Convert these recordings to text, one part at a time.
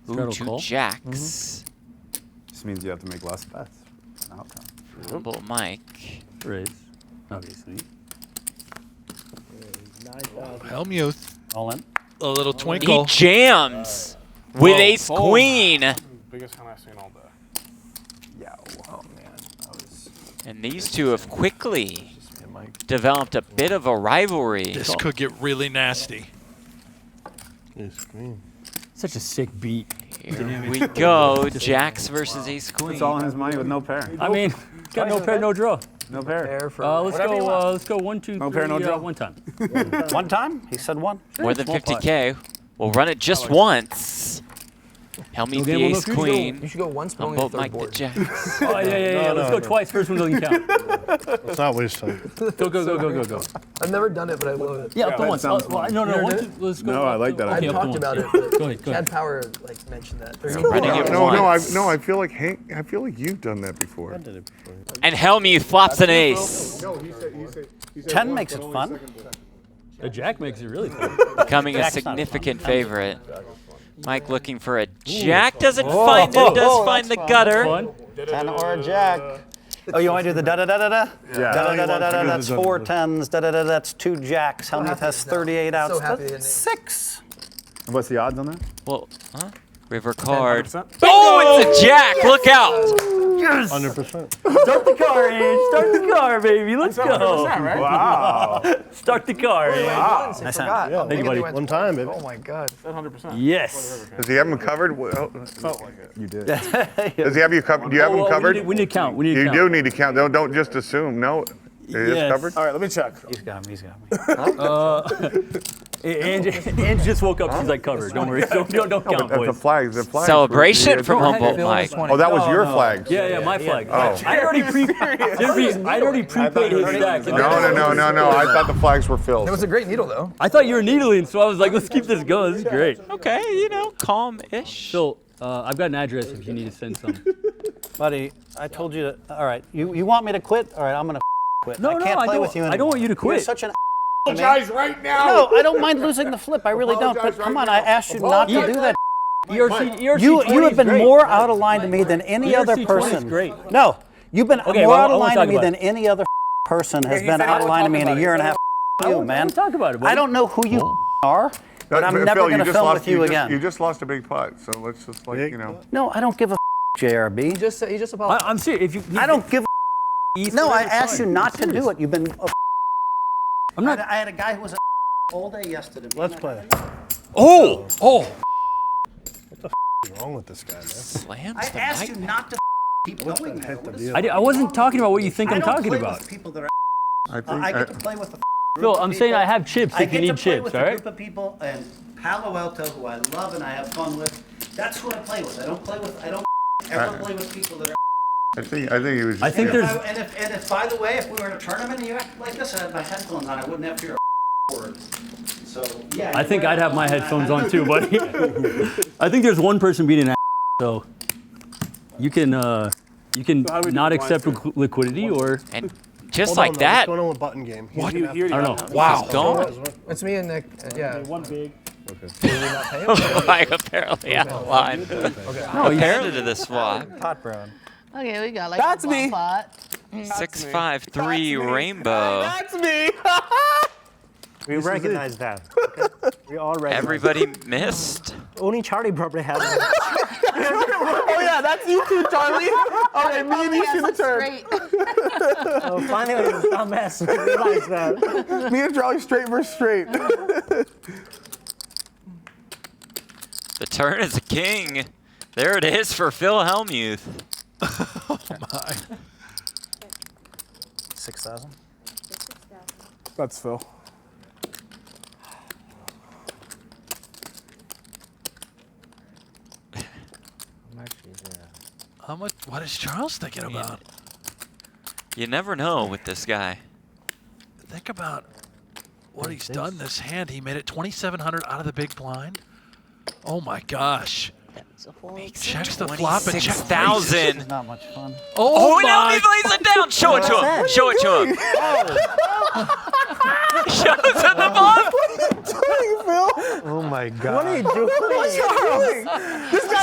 Ooh, two jacks. Just means you have to make less bets. Outcome. Humble Mike. Raise, obviously. Hellmuth. All in. A little He twinkle. jams with ace queen. Biggest hand I've seen all day. Yeah. Oh man. That was. And these two have quickly developed a bit of a rivalry. This could get really nasty. Such a sick beat. Here we go. Jacks versus ace queen. It's all in his money with no pair. I mean, got no pair, no draw. No pair. Let's go 1, 2, No 3, pair, no draw. one time. One time? He said one. More than Small pot. 50K. We'll run it just once. Hellmuth the game, ace queen. You should go once, but only the Humboldt third Mike the board. jacks. Oh, yeah. Let's go twice. First one doesn't count. Let's not waste time. Go. I've never done it, but I love it. Yeah, up to that once. sounds No, fun. one, two, let's go. No, I like that I've idea. up to talked once. about it, but Go ahead. Chad Power mentioned that. Running it No, once. I feel like Hank. I feel like you've done that before. I did it before. And Hellmuth flops an ace. No, he said 10 makes it fun. A jack makes it really fun. Becoming a Jack's not significant favorite. Mike looking for a jack. Doesn't find it. Does find the gutter. Fun. 10 or a jack. Oh, you want to do the da-da-da-da-da? Yeah. Da-da-da-da-da, that's 4 10s. Da-da-da, that's 2 jacks. Hellmuth has 38 outs. So happy That's they 6. What's the odds on that? Well, river card. 100%. Oh, it's a jack. Look out. 100%. Start the car, Ange. Start the car, baby. Let's go. 100%, right? Wow. Start the car, Ange. I Nice forgot. Yeah, Anybody? one time, baby. Oh my god. Said 100%. Yes. Does he have him covered? Felt like it. You did. Does he have you covered? Do you have him covered? We need to count. You do need to count. Don't just assume. No, it is Yes. covered. All right, let me check. He's got me. Ange just woke up. She's like covered. Don't worry. Don't count, The boys. flags. The flags. Celebration were- from Humboldt Mike. Oh, that was your flags. Yeah, my flag. Oh. I'd already prepaid his stack. No. I thought the flags were filled. It was a great needle, though. I thought you were needling, so I was like, let's keep this going. This is great. Okay, calm-ish. So, I've got an address if you need to send some. Buddy, I told you to. All right, you want me to quit? All right, I'm going to quit. No, I can't play with you anymore. I don't want you to You're quit. such an Apologize right now. No, I don't mind losing the flip. I really don't. But Apologize come right on, I now. asked you not to do that. ERC You 20 have is been great. more out of line to me than any ERC other 20 is person. great. No, you've been Okay, more well, out I of wanna line talk to me about than it. any other person has he been said out of I line to won't me in talk a about year it. and a half. You, man. Talk about it, buddy. I don't know who you are, but I'm never Phil, going to just film lost- with you again. You just lost a big putt, so let's just No, I don't give a JRB. He just apologized. I'm serious. If you, I don't give East No, I West, asked you fine. not to do it. You've been. I'm not. I had a guy who was all day yesterday. Let's play. Oh! What's wrong with this guy, man? Slams I the asked mic. you not to keep going there. What is- I wasn't talking about what you think I I'm don't talking play about. with people that are. I think. I get to play with the. Phil, I'm saying I have chips I if you get to need play chips, with all a right? group of people and Palo Alto, who I love and I have fun with. That's who I play with. I don't ever play with people that are. I think he was. I think And there's. if by the way, if we were in a tournament and you acted like this, I had my headphones on. I wouldn't have to hear a word. So yeah. I think I'd have my headphones on too, buddy. I think there's one person beating an so you can not accept liquidity or And just Hold like on, though. that. What's going on with button game? I don't know. Wow. Don't. It's me and Nick. Yeah. One big. Mike apparently out of line. No, Apparently to the swap. Pot brown. Okay, we got like That's a me. pot. 653 rainbow. That's me. We recognize that. Okay? We all recognize. Everybody missed. Only Charlie probably has it. Oh yeah, that's you too, Charlie. Okay, me and you see the turn. Straight. Oh, finally, I'm mess. Realize that. Me and Charlie straight versus straight. The turn is a king. There it is for Phil Hellmuth. Oh my. 6,000. That's Phil. How much? What is Charles thinking about? You never know with this guy. Think about what he's done this hand. He made it 2,700 out of the big blind. Oh my gosh. Checks the flop and checks 6,000. Not much fun. Oh, no, my. he lays it down. Show it to him. Show it to him. Show it to the bluff. Oh my God. What are you doing?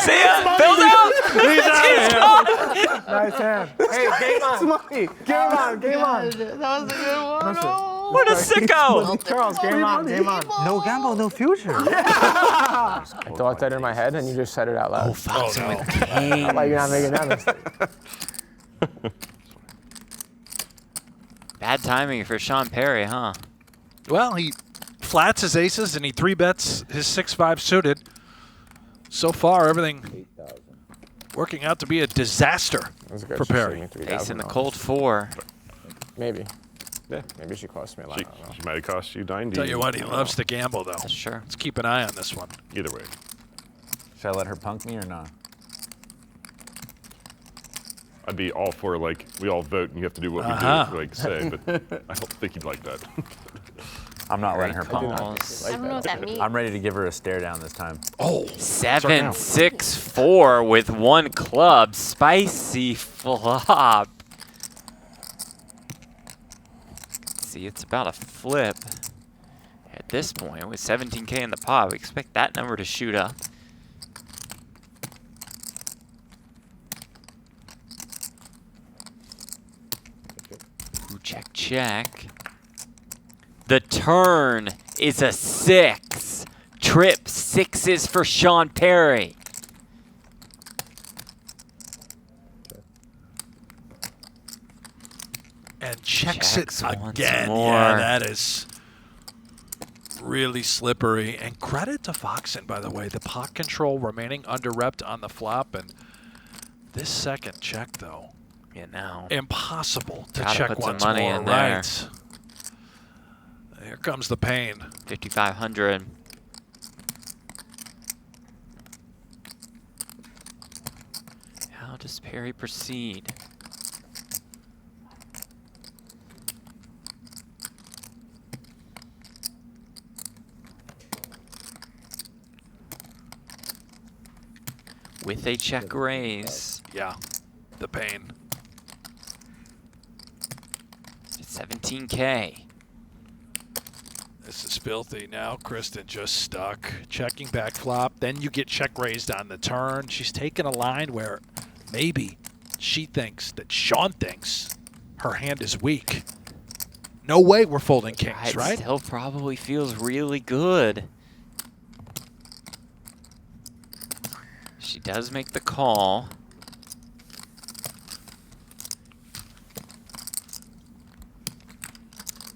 See ya! Build out! He's out of here. Nice hand. Hey, game on. Money. Game on. Game on. That was a good one. Oh. What a sicko! Charles, game on. Game on. No gamble, no future. I thought that in my head, and you just said it out loud. Oh, Fox no. with king. Why you're not making that mistake? Bad timing for Sean Perry, huh? Well, he flats his aces and he 3-bets his 6-5 suited. So far, everything working out to be a disaster for Perry. Ace in the cold 4. Maybe. Yeah, maybe she cost me a lot. I don't know. She might have cost you 90. Tell you what, he loves to gamble, though. That's sure. Let's keep an eye on this one. Either way. Should I let her punk me or not? I'd be all for, like, we all vote and you have to do what we Uh-huh. do, like, say, but I don't think you'd like that. I'm not letting her punk me. Calls. I don't know what that means. I'm ready to give her a stare down this time. Oh, 7, 6, 4 with 1 club. Spicy flop. See, it's about a flip. At this point, with 17K in the pot, we expect that number to shoot up. Ooh, check, check. The turn is a 6. Trip 6s for Sean Perry. and checks Checks it once again. more. Yeah, that is really slippery. And credit to Foxen, by the way. The pot control remaining under-repped on the flop. And this second check, though, You know. impossible to Gotta check put some once money more. in there. Right. Here comes the pain. 5,500. How does Perry proceed? With a check raise. Yeah, the pain. 17K. This is filthy. Now Kristen just stuck. Checking back flop. Then you get check raised on the turn. She's taken a line where maybe she thinks that Sean thinks her hand is weak. No way we're folding kings, It right? still probably feels really good. She does make the call.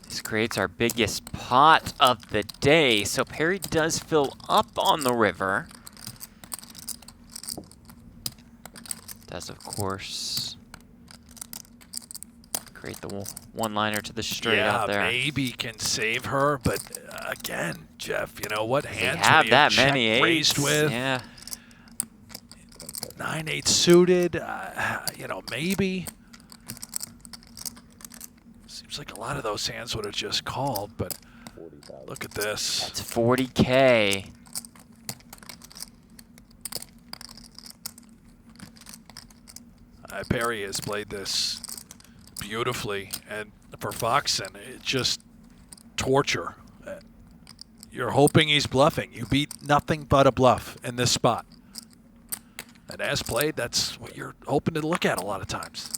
This creates our biggest pot of the day, so Perry does fill up on the river. Does, of course, create the one-liner to the straight yeah, out there. maybe can save her, but again, Jeff, you know what They hands have would you that check many raised eights. with? Yeah. 9-8 suited, you know, maybe. Seems like a lot of those hands would have just called, but look at this. That's 40K. Perry has played this beautifully, and for Foxen, it's just torture. You're hoping he's bluffing. You beat nothing but a bluff in this spot. And as played, that's what you're hoping to look at a lot of times.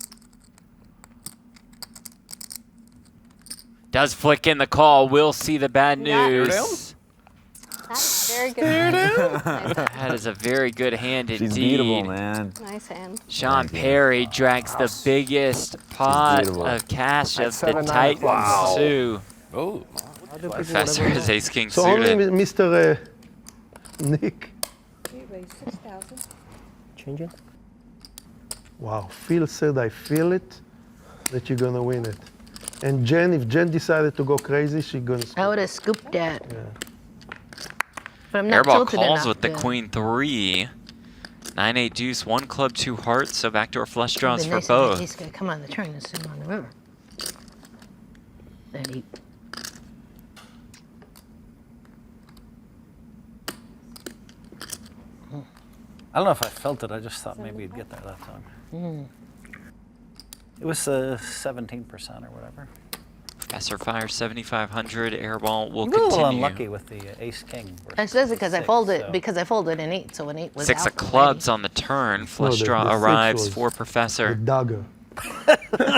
Does flick in the call. We'll see the bad Yeah. news. That's very good. Nice, That is a very good hand She's indeed. beatable, man. nice hand. Sean Perry drags the biggest pot beatable. of cash of the 7-9 Titans. o'clock. Sue. Oh. Professor is ace king So only suited. Mr. Nick. Change it. Wow, Phil said I feel it, that you're gonna win it. And Jen, if Jen decided to go crazy, she's gonna I would have scooped that. But I'm not Airball tilted calls enough with the to- queen 3. 9-8 deuce, 1 club, 2 hearts, so backdoor flush draws It'd for be nice if that both. ace guy come on the turn and sit him on the river. That he I don't know if I felt it. I just thought maybe you'd get there that time. It was 17% or whatever. Professor fires 7,500. Airball will I'm a little continue. unlucky with the ace-king. That's just because I folded an 8, so an 8 was 6 out of clubs on the turn. Flush the draw 6 arrives was for The Professor. dagger.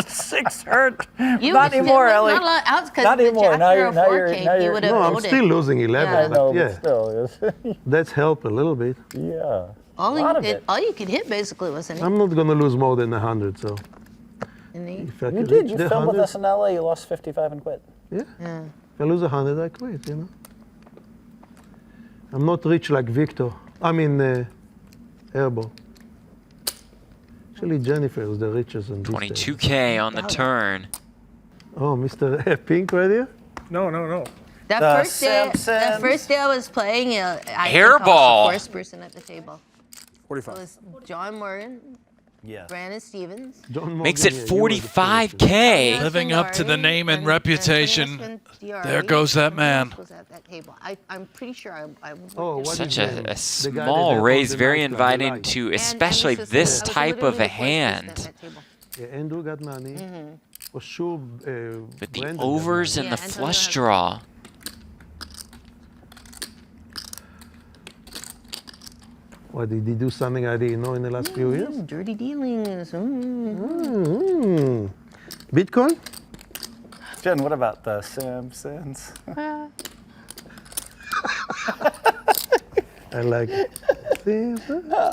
6 hurt. You Not anymore, not Ellie. a lot outs because Not with anymore. Jack Now or you're- a now 4 you're- king, now you you're- would have No, I'm voted. still losing 11, Yeah. I know, but yeah, but still. Yes. that's helped a little bit. Yeah. All lot of you, it. all you could hit basically was an 8. I'm not gonna lose more than 100, so An 8. if I You could did. reach You the filmed with 100, us in LA. You lost 55 and quit. yeah. Yeah. If I lose 100, I quit. You know. I'm not rich like Victor. I mean, Airball. Actually, Jennifer is the richest in this day. 22K on the turn. Oh, Mr. Pink right here? No, no, no. That The first day I was playing, I think I Airball. was the first person at the table. It 45. was John Morgan, Yes. Brandon Stevens. John Morgan, Makes it yeah, you were the first. 45K. Living up to the name and reputation. There goes that man. Was at that table. I'm pretty sure I Oh, what Such is his name? a The guy small that helped raise, the very nightclub, the inviting light. to And especially was this I was type literally of a the fourth person at hand. that table. Yeah, Andrew got money. For sure. With the Brandon got overs money. and the Yeah, flush Antonio draw. What, did he do something I didn't know in the last few years? Dirty dealings. Bitcoin? Jen, what about the Simpsons? I like it.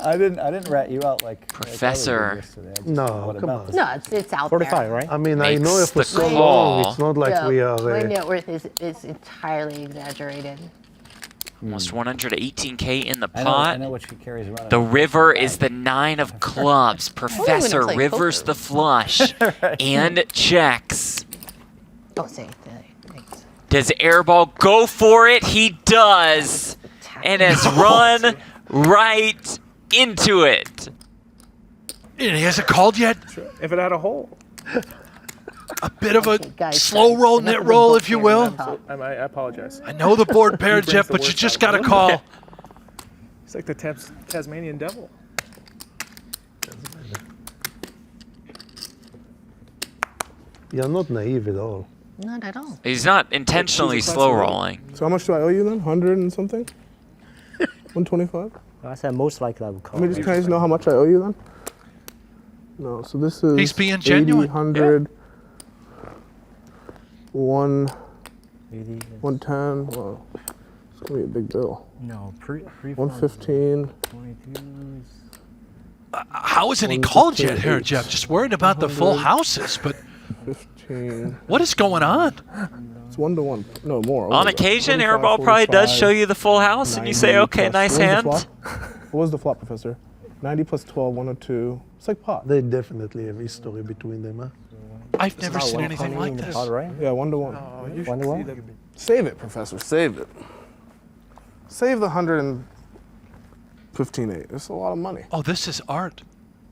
I didn't rat you out like Professor. Like I did yesterday. I just- No, what come about on. this? No, it's out 45, there. right? I mean, I know Makes it for the so long. call. It's not like Yeah, we are. my net worth is entirely exaggerated. Almost 118K in the I pot. know what she carries around. The river is the 9 of clubs. gonna Professor play rivers poker. the flush and checks. Oh, say thanks. Does Airball go for it? He does. And has run right into it. And he hasn't called yet. If it had a hole. A bit of a Guys, slow roll, enough net of the roll, book if you here, will. enough. I apologize. I know the board paired, brings Jeff, the but you worst just out got of to me. call. It's like the Tasmanian devil. You're not naive at all. Not at all. He's not intentionally slow rolling. So how much do I owe you then? 100 and something? 125? I said most likely I would call. Can I just know how much I owe you then? No, so this is He's being genuine. 80, 100, 110. Well, it's gonna be a big bill. No, pre 115. How isn't he called yet here, Jeff? Just worried about the full houses, but 15. what is going on? It's 1 to 1. No, more. On occasion, Airball probably does show you the full house, and you say, okay, nice hand. What was the flop, Professor? 90 plus 12, 102. It's like pot. They definitely have history between them, huh? I've never seen anything like this. Yeah, 1 to 1. One to one? Save it, Professor. Save it. Save the 115.8. It's a lot of money. Oh, this is art.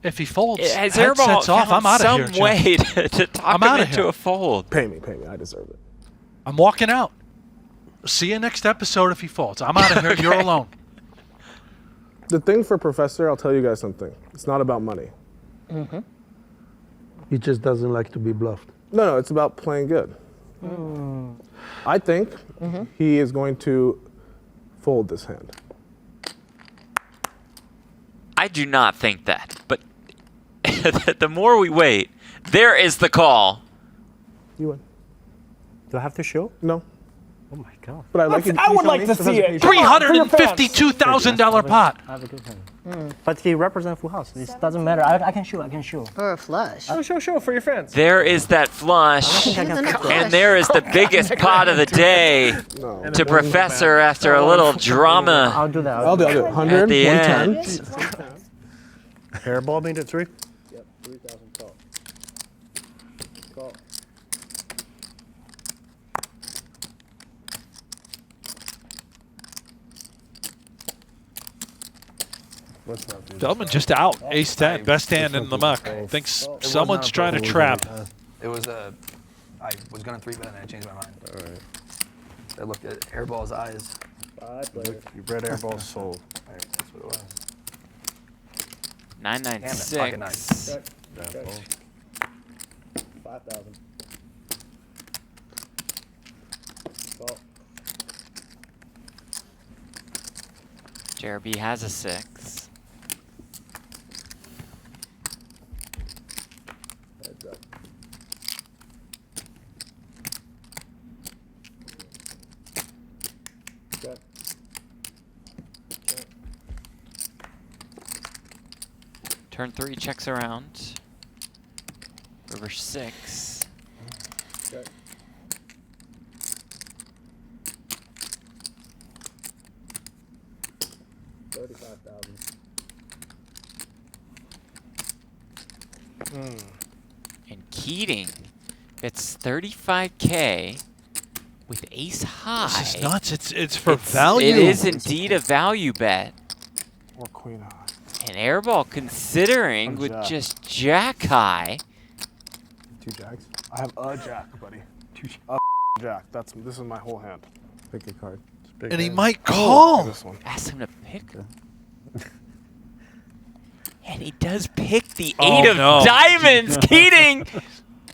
If he folds, Has headsets Airball off, I'm out found of here, some way Jeff. to talk I'm him outta into here. a fold? Pay me. I deserve it. I'm walking out. See you next episode if he folds. I'm out of here. You're alone. The thing for Professor, I'll tell you guys something. It's not about money. He just doesn't like to be bluffed. No, it's about playing good. I think he is going to fold this hand. I do not think that, but the more we wait, there is the call. You win. Do I have to show? No. Oh my god. But I like it. I would like to see it. $352,000 pot. I have a good hand. But he represents full house. It doesn't matter. I can show. Or a flush. Show for your fans. There is that flush, and there is the biggest pot of the day to Professor after a little drama I'll do that. I'll do it. 100, at the 110. end. Airball made it 3. Yep, 3,000 call. Call. Feldman just out. Ace 10. Best hand in the muck. Thinks someone's trying to trap. It was a. I was gonna 3-bet and I changed my mind. All right. I looked at Airball's eyes. You read Airball's soul. Right, that's what it was. 996. 5,000. JRB has a 6. Turn 3 checks around. River 6. Okay. And Keating gets 35K with ace high. This is nuts. It's for value. It is indeed a value bet. Or queen high. And Airball considering with jack. just jack high. 2 jacks. I have a jack, buddy. A jack. This is my whole hand. Pick a card. And he might call. This one. Ask him to pick her. And he does pick the Oh, 8 of no. diamonds, Keating.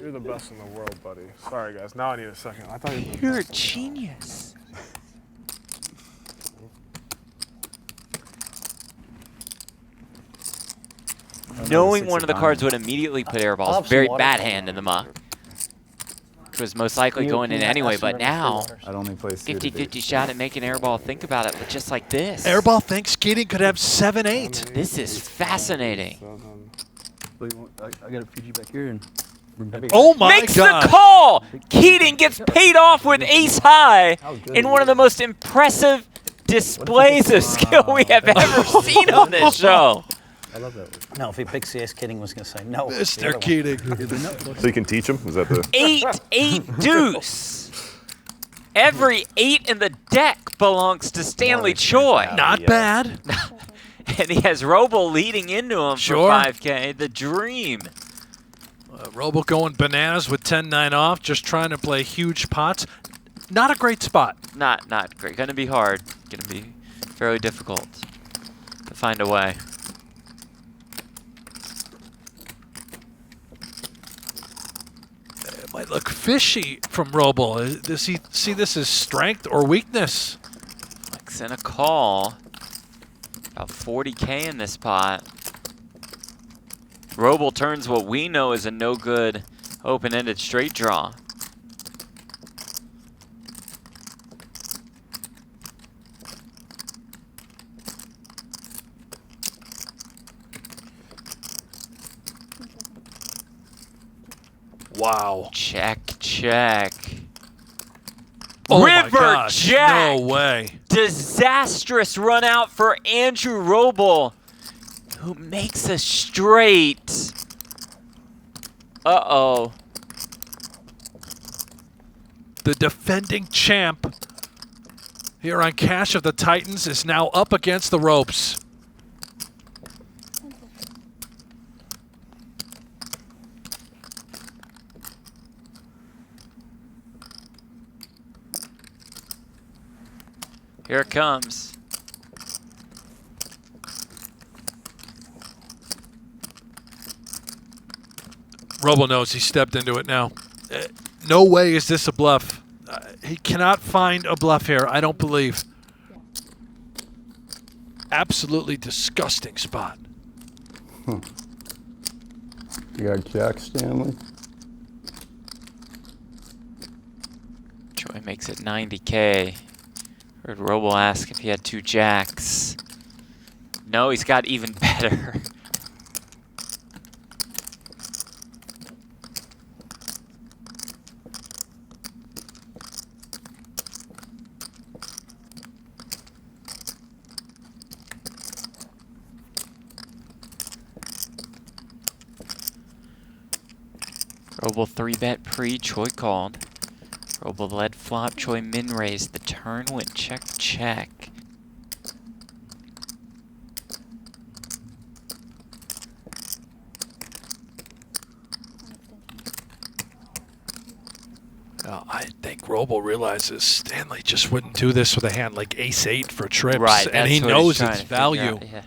You're the best in the world, buddy. Sorry, guys. Now I need a second. I thought you were the You're a best in the world. genius. Knowing one of the cards would immediately put I'll Airball's have some very water bad for you. hand in the muck. Which was most likely going in Can you anyway, ask them but to bring me free now, water? I'd only play suited 50-50 ace. shot at making Airball think about it, but just like this. Airball thinks Keating could have 7-8. This is fascinating. I got a Fiji back here and bring back. Oh my Makes God. the call! Keating gets paid off with ace high in one of the most impressive displays of skill we have ever seen on this show. I love that. No, if he picks the ace, Keating was going to say no. Mr. Keating. So you can teach him? Is that the... 8-8 deuce. Every 8 in the deck belongs to Stanley Choi. Not bad. And he has Robl leading into him Sure. for 5K. The dream. Robl going bananas with 10-9 off, just trying to play huge pots. Not a great spot. Not great. Gonna be hard. Gonna be fairly difficult to find a way. It might look fishy from Robl. Does he see this as strength or weakness? Flicks in a call. About 40K in this pot. Robl turns what we know is a no-good open-ended straight draw. Wow. Check, check. Oh my River gosh, Jack. no way. Disastrous run out for Andrew Robl, who makes a straight. Uh-oh. The defending champ here on Cash of the Titans is now up against the ropes. Here it comes. Robl knows he stepped into it now. No way is this a bluff. He cannot find a bluff here, I don't believe. Absolutely disgusting spot. You got jack, Stanley? Choi makes it 90K. Heard Robl ask if he had 2 jacks. No, he's got even better. Robl 3-bet pre, Choi called. Robl led flop, Choi min raised. The turn went check, check. I think Robl realizes Stanley just wouldn't do this with a hand like ace-8 for trips, Right, and he that's what he's knows trying its to figure value. out, yeah.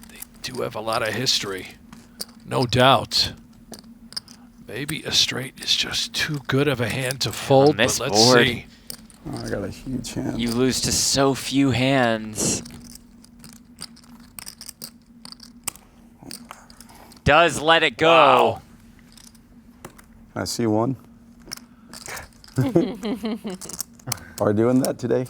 They do have a lot of history, no doubt. Maybe a straight is just too good of a hand to fold, but this let's board. see. Oh, I got a huge hand. You lose to so few hands. Does let it go. Wow. I see one. Are we doing that today?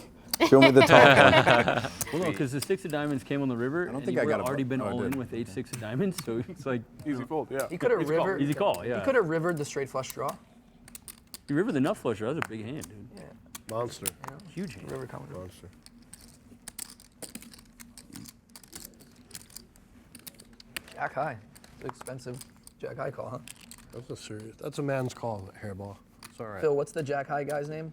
Show me the top one. Well, no, because the 6 of diamonds came on the river, I don't and think you I were got a already been oh, I all in did. with 8, 6 of diamonds, so it's like Easy fold, yeah. He could have Easy call. rivered. easy call, yeah. He could have rivered the straight flush draw. You river the nut flusher. That was a big hand, dude. Yeah. Monster. Huge hand. River coming. Monster. Jack high. It's expensive. Jack high call, huh? That's a serious. That's a man's call, Airball. It's all right. Phil, what's the Jack high guy's name?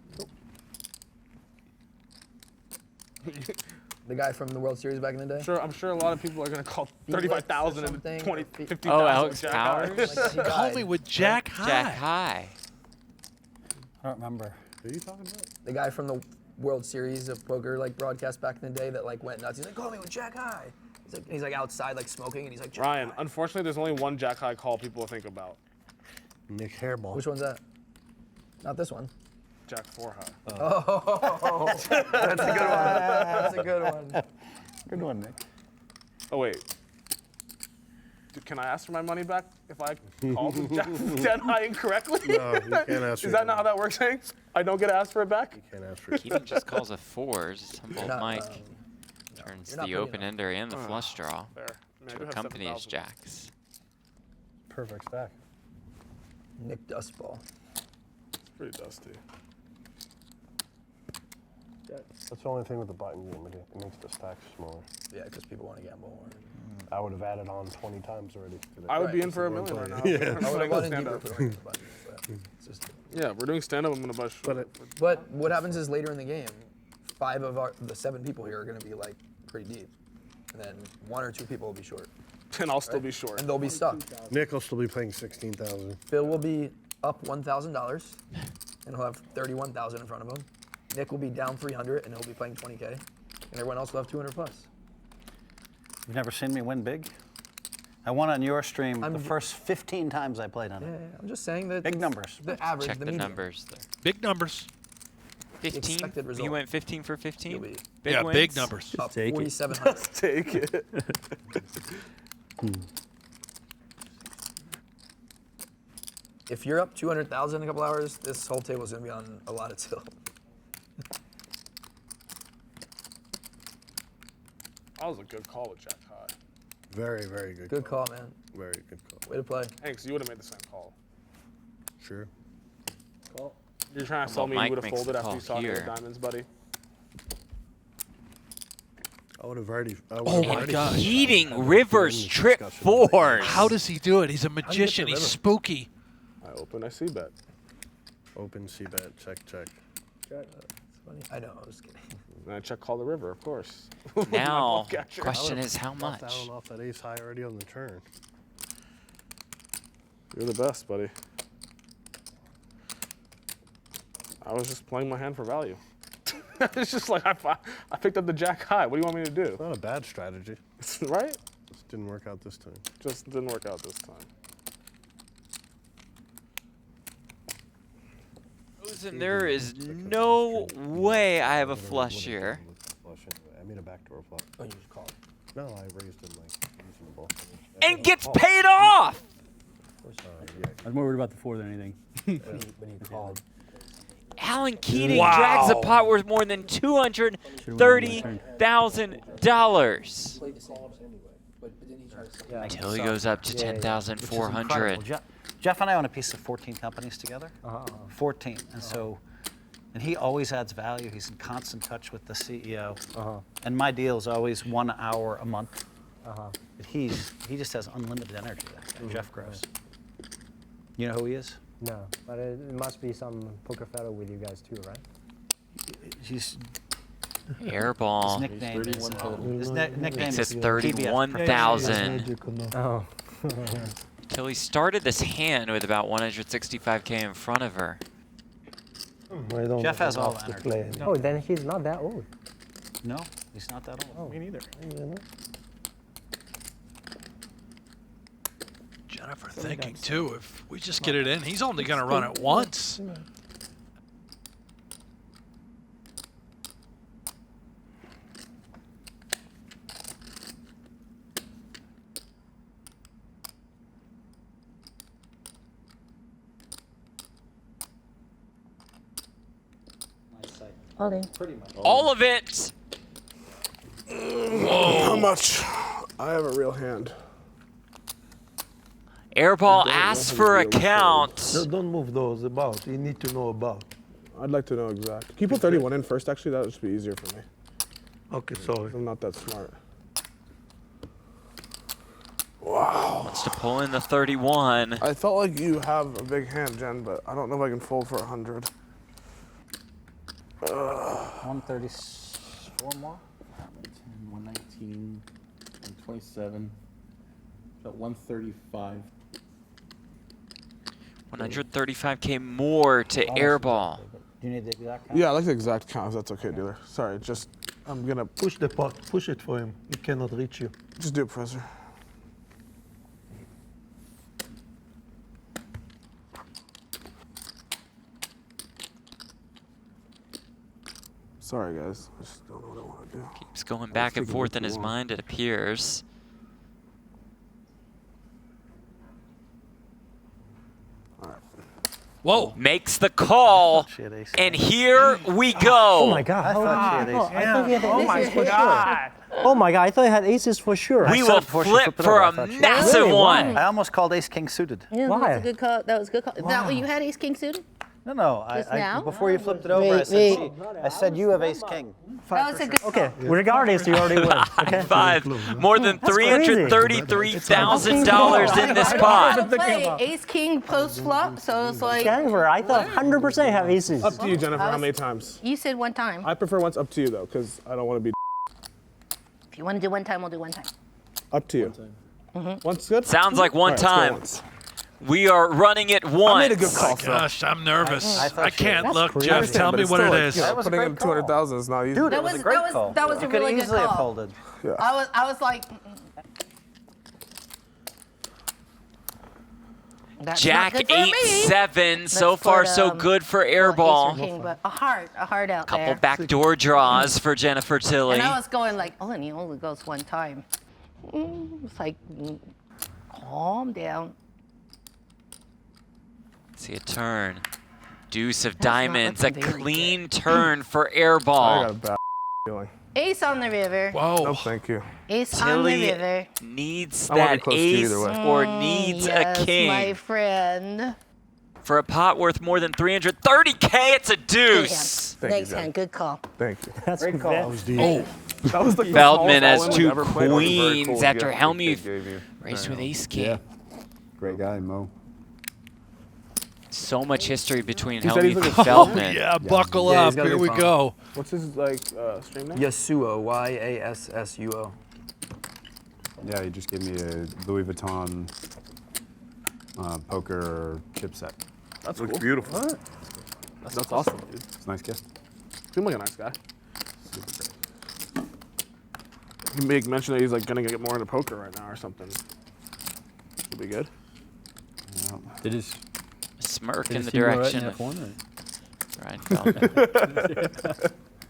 The guy from the World Series back in the day? I'm sure a lot of people are going to call 35,000 and something. 20, 50,000. Oh, Alex Jack Powers? high. He Call died. me with Jack High. Jack high. I don't remember. Who are you talking about? The guy from the World Series of poker like broadcast back in the day that like went nuts. He's like, call me with Jack high. He's like outside like smoking and he's like, Jack Ryan, high. unfortunately, there's only one Jack high call people think about. Nik Airball. Which one's that? Not this one. Jack 4 high. Oh, that's a good one. That's a good one. Good one, Nick. Oh, wait. Can I ask for my money back if I called Jack 10 high incorrectly? No, you can't ask for Is that it. not how that works, Hanks? I don't get to ask for it back? You can't ask for it. Keating just calls a 4s. Humboldt not, Mike no, turns you're not the putting open ender and the flush draw Fair. Man, I to do have accompany his 7,000. jacks. Perfect stack. Nick Dustball. It's pretty dusty. That's the only thing with the button game. It makes the stacks smaller. Yeah, because people want to gamble more. I would have added on 20 times already. Today. I would Right, be in it's for a the million right now. Yeah. I would have won in Stand deeper up. if we weren't the button, but it's just. Yeah, we're doing stand up. I'm going to buy But what happens is later in the game, 5 of the 7 people here are going to be like pretty deep, and then 1 or 2 people will be short, and I'll still be short. and they'll be stuck. Nick will still be playing 16,000. Phil will be up $1,000, and he'll have 31,000 in front of him. Nick will be down 300, and he'll be playing 20K, and everyone else will have 200 plus. You've never seen me win big? I won on your stream I'm the j- first 15 times I played on Yeah, it. I'm just saying that Big it's numbers. The average, Check the the median. numbers there. Big numbers. 15? expected result. You went 15 for 15? You'll be Big Yeah, wins? big numbers. up take it. 4,700. Take it. If you're up 200,000 in a couple hours, this whole table is going to be on a lot of tilt. That was a good call with Jack high. Very, very good. Good call, man. Very good call. Way to play. Hanks, you would have made the same call. Sure. You're trying to sell me Mike you would have makes folded the after you call saw me with here. diamonds, buddy. I would have already. Oh my gosh. Keating rivers trip 4s. How does he do it? He's a magician. the He's river? spooky. I open, I see bet. Open, C bet, check, check. It's funny. I know, I was kidding. And I check call the river, of course. Now, My catcher. question is how Bluffed much? down off that ace high already on the turn. You're the best, buddy. I was just playing my hand for value. It's just like I picked up the jack high. What do you want me to do? It's not a bad strategy. Right? Just didn't work out this time. Just didn't work out this time. Listen, there is no way I have a flush here. Flush anyway. I mean a backdoor flush. Oh, you just called. No, I raised him like reasonable. And gets paid off! I was more worried about the 4 than anything. When you called. Alan Keating Wow. drags a pot worth more than $230,000. Until he goes up to Which is incredible. 10,400. Jeff and I own a piece of 14 companies together. 14. And so, and he always adds value. He's in constant touch with the CEO. And my deal is always 1 hour a month. But he just has unlimited energy, that guy, Jeff Gross. You know who he is? No, but it must be some poker fellow with you guys too, right? He's Airball. His nickname is nickname Makes is it PBS. 31,000. Oh. Till he started this hand with about 165K in front of her. I don't Jeff has all have the to energy. play. Oh, then he's not that old. No, he's not that old. Oh. Me neither. You know? Jennifer thinking too, if we just get it in, he's only going to run it once. All in. Pretty much. All of it. How much? I have a real hand. Airball asks for a count. No, don't move those about. You need to know about. I'd like to know exact. Can you put 31 in first, actually? That would just be easier for me. Okay, sorry. I'm not that smart. Wow. Wants to pull in the 31. I felt like you have a big hand, Jen, but I don't know if I can fold for 100. 134 more? 119, 127, about 135. 135K more to Airball. Do you need the exact count? Yeah, I like the exact count, if that's okay, dealer. Sorry, just, I'm gonna push the pot. Push it for him. He cannot reach you. Just do it, Professor. Sorry, guys. I just don't know what I want to do. Keeps going back and forth in his mind, it appears. Whoa. Makes the call, and here we go. Oh my God! I thought she had ace. I thought you had Oh my aces for God. sure. Oh my God! I thought you had aces for sure. We will flip for a massive one. I almost called ace king suited. Yeah, that Why? was a good call. That was a good call. Wow. Now, you had ace king suited? No. Just now? Before you flipped it over, I said you have ace king. That was a good Okay, call. regardless, you already win. Okay. 5. More than That's crazy. $333,000 in this pot. Play ace king post flop, so it's like. Denver, I thought 100% have aces. Up to you, Jennifer, how many times? You said one time. I prefer once up to you, though, because I don't want to be If you want to do one time, we'll do one time. up to you. Once good? Sounds like one All right, let's go time. once. We are running it once. I made a good call, Phil. Gosh, I'm nervous. I can't That's look, crazy. Jeff. Tell me what it is. That was a Putting in great call. 200,000 is not easy. Dude, That it was was a great that was call. that was a You could really good easily have call. folded. I was like. That's Jack not good for me. 8-7. So Let's far, put, so good for Ace or Airball. king, but a heart out Couple there. backdoor draws for Jennifer Tilly. And I was going like, oh, and he only goes one time. It's like, calm down. See a turn. Deuce of That's not diamonds. A looking very clean turn for I got a Airball. bad feeling. Ace on the river. Whoa. No, thank you. Ace on the Tilly river. needs I wanna be that close to you ace either way. or needs Yes, a king. my friend. For a pot worth more than 330K, it's a Good deuce. Thank you, Next Jen. hand, good call. Thank you. That's Great call. that- That was the Feldman has smallest all-in two we've ever played. queens after gift Hellmuth they gave you. raised with ace king. Great guy, Mo. So much history between He said he's Hellmuth and looking- Feldman. Yeah, buckle Yeah, up. he's gotta Here be we fun. go. What's his stream name? Yasuo, Y-A-S-S-U-O. Yeah, he just gave me a Louis Vuitton poker chipset. That's Looks cool. beautiful. What? That's awesome, dude. It's a nice gift. Seems like a nice guy. He make mention that he's like gonna get more into poker right now or something. Would be good. Yeah. Did his Smirk did in his the team go right direction in of F1 or? Ryan Feldman.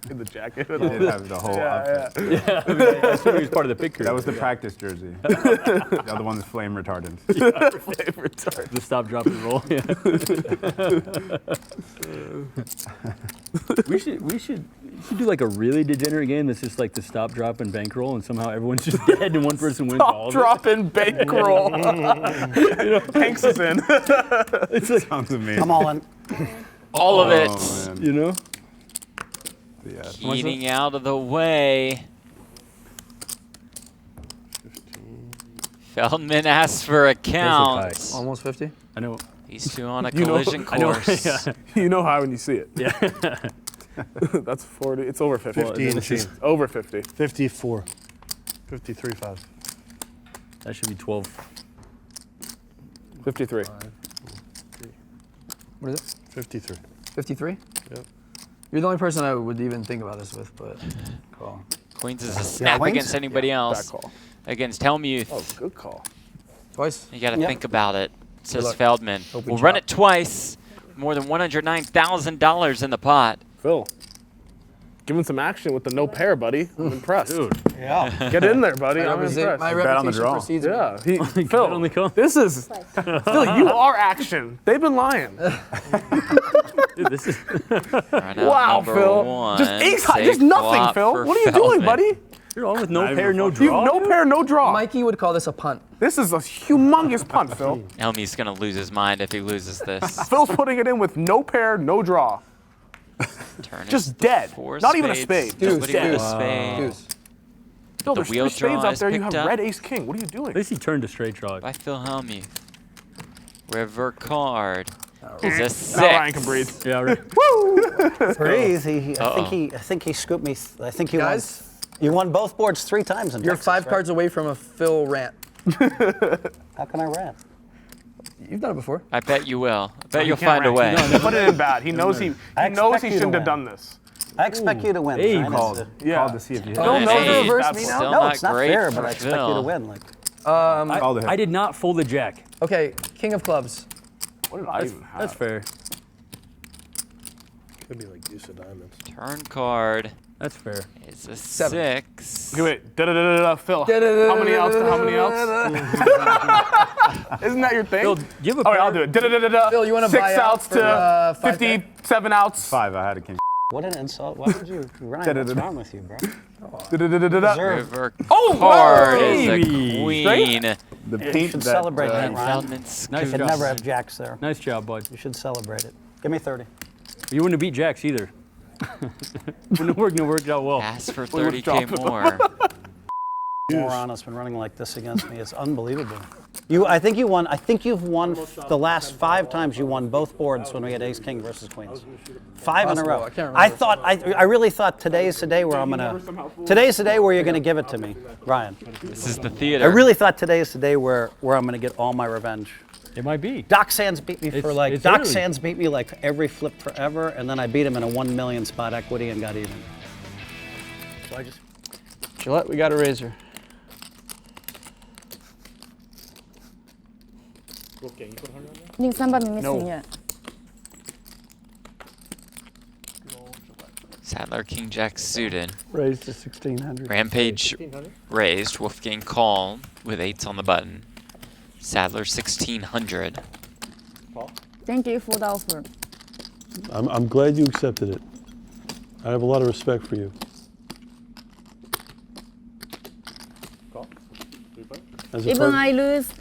In the jacket. He did have the whole outfit. Yeah, I mean, I assume he was part of the pick crew. That was the practice jersey. The other one's flame retardant. The stop, drop, and roll. Yeah. we should do like a really degenerate game that's just like the stop, drop, and bankroll, and somehow everyone's just dead and one person wins all of it. Drop in bankroll. Hanks is in. It's like, Sounds amazing. I'm all in. All of it. Oh, man. you know? Yeah. Keating out of the way. Feldman asks for a count. Almost 50? I know. These two on a You know- collision I know. course. Yeah. You know how when you see it. Yeah. That's 40. It's over 50. Well, It's over 50. 54. 53.5. That should be 12. 53. What is it? 53. 53? Yep. You're the only person I would even think about this with, but Call. Queens is a snap Queens? against anybody Bad else. call. Against Hellmuth. Oh, good call. twice. You got to think about it, says luck. Feldman. Hope we We'll run chop. it twice. More than $109,000 in the pot. Phil, give him some action with the no pair, buddy. I'm impressed. Dude. Yeah. Get in there, buddy. My I'm reputation, impressed. my Bet on the reputation draw. precedes me. Yeah, Bet on the Phil, call. this is, Phil, you are action. They've been lying. Dude, this is Wow, Phil. Just ace high, just nothing, Phil. What are you doing, buddy? You're on with no pair, no draw. No pair, no draw. Mikey would call this a punt. This is a humongous punt, Phil. Elmy's gonna lose his mind if he loses this. Phil's putting it in with no pair, no draw. Just dead. Not even a spade. Just dead. Deuce. Phil, The there's wheel 3 spades draw out is there. You picked have up. red, ace, king. What are you doing? At least he turned a straight draw. By Phil Hellmuth. River card is a 6. Now Ryan can breathe. Yeah, right. Woo! Breathe. I think he scooped me. I think you won. You won both boards 3 times in You're Texas, 5 right? cards away from a Phil rant. How can I rant? You've done it before. I bet you will. I bet He you'll can't find a way. rant. No, put it in bad. He knows he knows he shouldn't have done this. I expect you to win. Hey, Ryan. called. Yeah. Called to see if you hit Phil it. knows Hey, the reverse that's me still now. No, not it's not great fair, for but I expect you to Phil. win. Like, I did not fold the jack. Okay, king of clubs. What did I even have? That's fair. Could be like deuce of diamonds. Turn card That's fair. is a 7. 6. Okay, wait. Phil. How many outs to how many outs? Isn't that your thing? Phil, give a All right, pair. I'll do it. Phil, you want to 6 buy out outs for, to 5K? 57 outs. 5, I had a king. what an insult. Why would you? Ryan, what's wrong with you, bro? River Oh, card is a baby. queen. The You paint should that celebrate that, Ryan. Feldman You Nice should job. never have jacks there. Nice job, bud. You should celebrate it. Give me 30. You wouldn't have beat jacks either. Wouldn't have worked out well. Ask for 30K more. Moron has been running like this against me. It's unbelievable. I think you won. I think you've won the last 5 times. You won both boards when we had ace king versus queens. 5 in a row. I can't remember. I really thought today's the day where I'm gonna. Today's the day where you're gonna give it to me, Ryan. This is the theater. I really thought today is the day where I'm gonna get all my revenge. It might be. Doc Sands beat me for like it's Doc early. Sands beat me like every flip forever, and then I beat him in a 1 million spot equity and got even. So I just. Gillette, we got a razor. 닉 3번 밋밋이냐? Sadler King Jack suited. Raised to 1600. Rampage raised. Wolfgang called with 8s on the button. Sadler 1600. Thank you for the offer. I'm glad you accepted it. I have a lot of respect for you. As a Even per- I lose,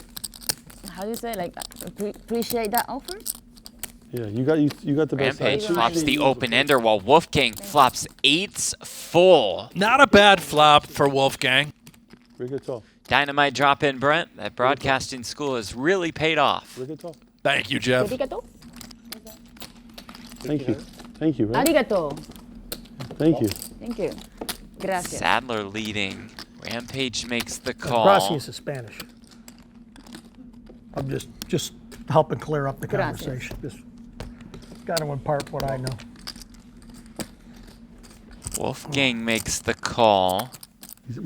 how do you say, like, appreciate that offer? Yeah, you got the best. Rampage attitude. flops the open ender while Wolfgang flops 8s full. Not a bad flop for Wolfgang. Very good talk. Dynamite drop in, Brent. That broadcasting school has really paid off. Very good talk. Thank you, Jeff. Arigato. Thank you. Thank you. Right? Arigato. Thank you. Thank you. Gracias. Sadler leading. Rampage makes the call. Gracias is Spanish. I'm just helping clear up the Gracias. conversation. Just got to impart what I know. Wolfgang makes the call. He's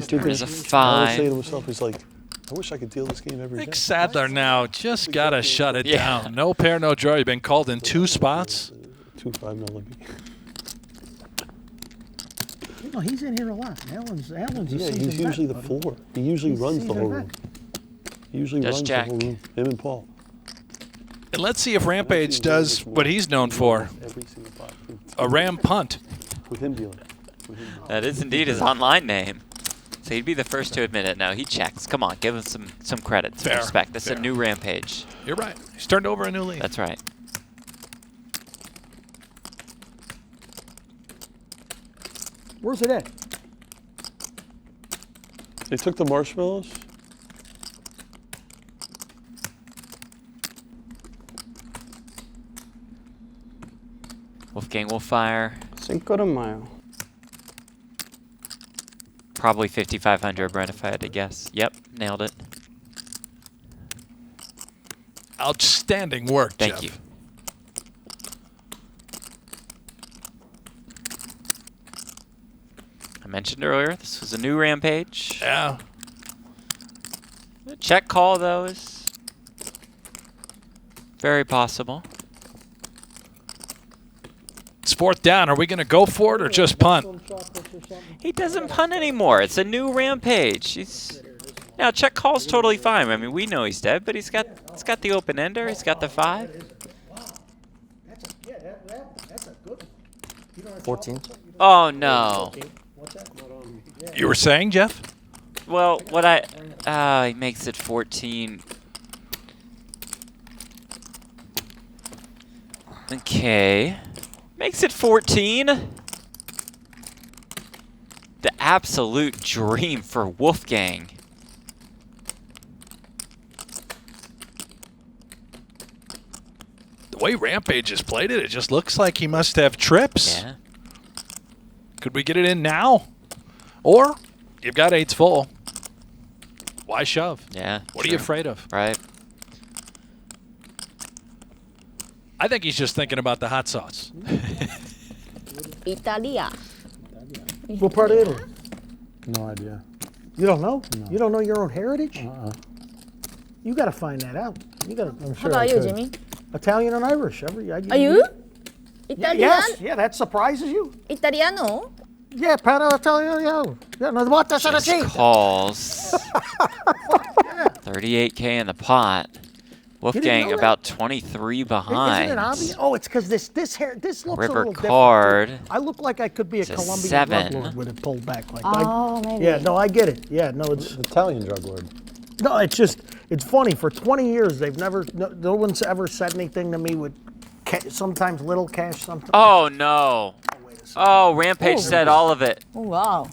There's a I was 5. saying to himself, he's like, I wish I could deal this game every I day. think Sadler now just got to shut it Yeah. down. No pair, no draw. You've been called in 2 spots. 2-5 millimeter. You know, he's in here a lot. Alan's a Yeah, seasoned he's usually the vet, buddy. 4. He usually He's a runs the whole seasoned room. vet. He usually Just runs Jack. the whole room. Him and Paul. And let's see if Rampage does what he's known for. Every single pot. A ram punt. With him dealing. That is indeed his online name. So he'd be the first to admit it. Now he checks. Come on, give him some credit, some Fair, respect. That's fair. a new Rampage. You're right. He's turned over a new leaf. That's right. Where's it at? They took the marshmallows. Wolfgang will fire. Cinco de Mayo. Probably 5,500, Brent, if I had to guess. Yep, nailed it. Outstanding work, Thank Jeff. you. I mentioned earlier, this was a new Rampage. Yeah. The check call, though, is very possible. It's 4th down. Are we going to go for it or just punt? He doesn't punt anymore. It's a new Rampage. Now, check call's totally fine. I mean, we know he's dead, but he's got the open ender. He's got the 5. 14. Oh no. You were saying, Jeff? Well, what he makes it 14. Okay. Makes it 14. The absolute dream for Wolfgang. The way Rampage has played it, it just looks like he must have trips. Yeah. Could we get it in now? Or you've got eights full. Why shove? Yeah. What are you afraid of? Right. I think he's just thinking about the hot sauce. Italia. What part of Italy? No idea. You don't know? No. You don't know your own heritage? You got to find that out. You got to. How about you, Jimmy? Italian and Irish. Are you? Italian? Yes. Yeah, that surprises you. Italiano? Yeah, Pata Italiano. Yeah, no, what? That's not a Just cheat. calls. 38K in the pot. Wolfgang know about 23 behind. Isn't it obvious? Oh, it's because this hair, this looks River a little card. different. I look like I could be a It's a Colombian 7. drug lord with it pulled back like Oh, that. maybe. Yeah, no, I get it. Yeah, no, it's Italian drug lord. no, it's just it's funny. For 20 years, they've never, no one's ever said anything to me with sometimes little cash, sometimes. Oh no. Oh, Rampage said all of it. Oh, wow.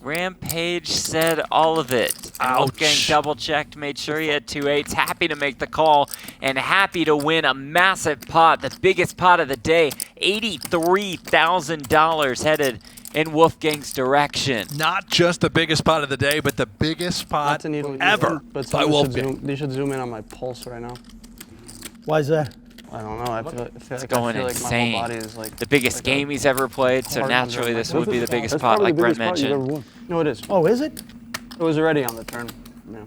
Rampage said all of it. And Wolfgang double checked, made sure he had 2 8s. Happy to make the call and happy to win a massive pot, the biggest pot of the day. $83,000 headed in Wolfgang's direction. Not just the biggest pot of the day, but the biggest pot ever by Wolfgang. They should zoom in on my pulse right now. Why is that? I don't know. I feel It's like going my whole insane. body is like The biggest game he's ever played, so naturally this would be the biggest pot, like Brent mentioned. No, it is. Oh, is it? It was already on the turn. Yeah.